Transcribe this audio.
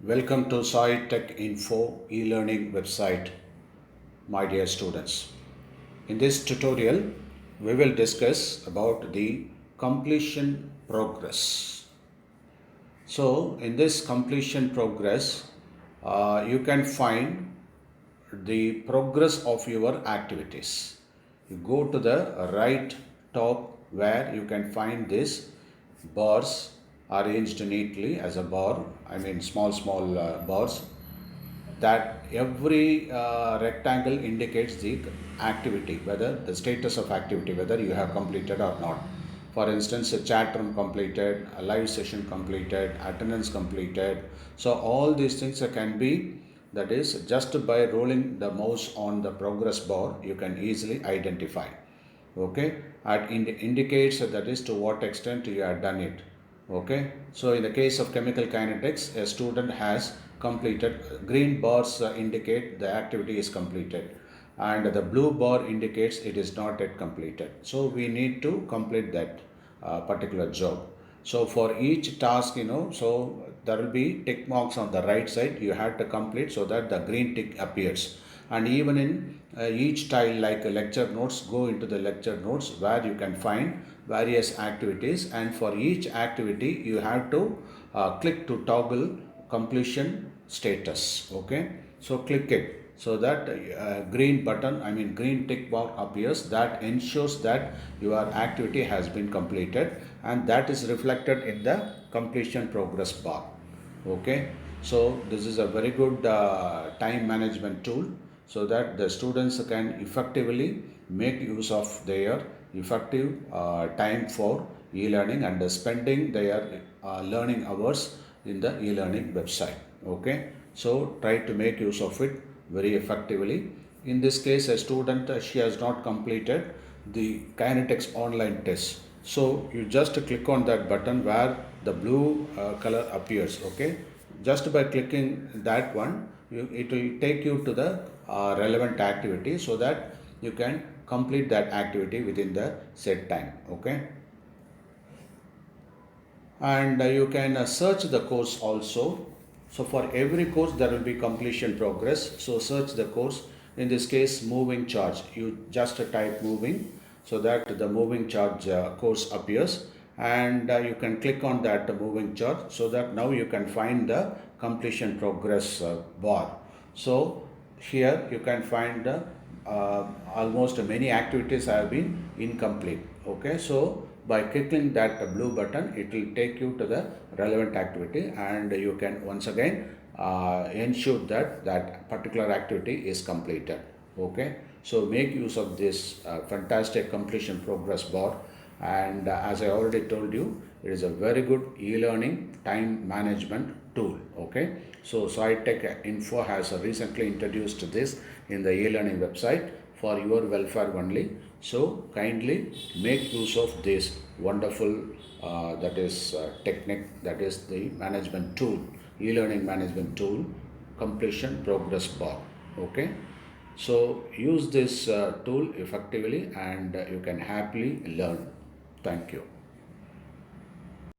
Welcome to Saitechinfo e-learning website, my dear students. In this tutorial, we will discuss about the completion progress. So, in this completion progress, you can find the progress of your activities. You go to the right top where you can find this bars arranged neatly as a bar, small bars, that every rectangle indicates the activity, whether the status of activity, whether you have completed or not. For instance, a chat room completed, a live session completed, attendance completed. So all these things can be, that is, just by rolling the mouse on the progress bar, you can easily identify. Okay, it indicates that is to what extent you have done it. Okay, so in the case of chemical kinetics, a student has completed. Green bars indicate the activity is completed, and the blue bar indicates it is not yet completed. So we need to complete that particular job. So for each task, so there will be tick marks on the right side. You have to complete so that the green tick appears. And even in each tile, like lecture notes, go into the lecture notes where you can find various activities, and for each activity you have to click to toggle completion status. Okay, so click it so that green tick bar appears. That ensures that your activity has been completed, and that is reflected in the completion progress bar. Okay, so this is a very good time management tool, so that the students can effectively make use of their effective time for e-learning and spending their learning hours in the e-learning website. Okay, so try to make use of it very effectively. In this case, a student, she has not completed the kinetics online test, so you just click on that button where the blue color appears. Okay, just by clicking that one, it will take you to the relevant activity, so that you can complete that activity within the set time. Okay, and you can search the course also. So for every course there will be completion progress, so search the course. In this case, moving charge, you just type moving, so that the moving charge course appears, and you can click on that moving charge, so that now you can find the completion progress bar. So here you can find almost many activities have been incomplete. Okay, so by clicking that blue button, it will take you to the relevant activity, and you can once again ensure that that particular activity is completed. Okay, so make use of this fantastic completion progress bar, and as I already told you, it is a very good e-learning time management tool. Okay, so Saitechinfo has recently introduced this in the e-learning website for your welfare only. So kindly make use of this wonderful technique, that is the management tool, e-learning management tool, completion progress bar. Okay, so use this tool effectively, and you can happily learn. Thank you.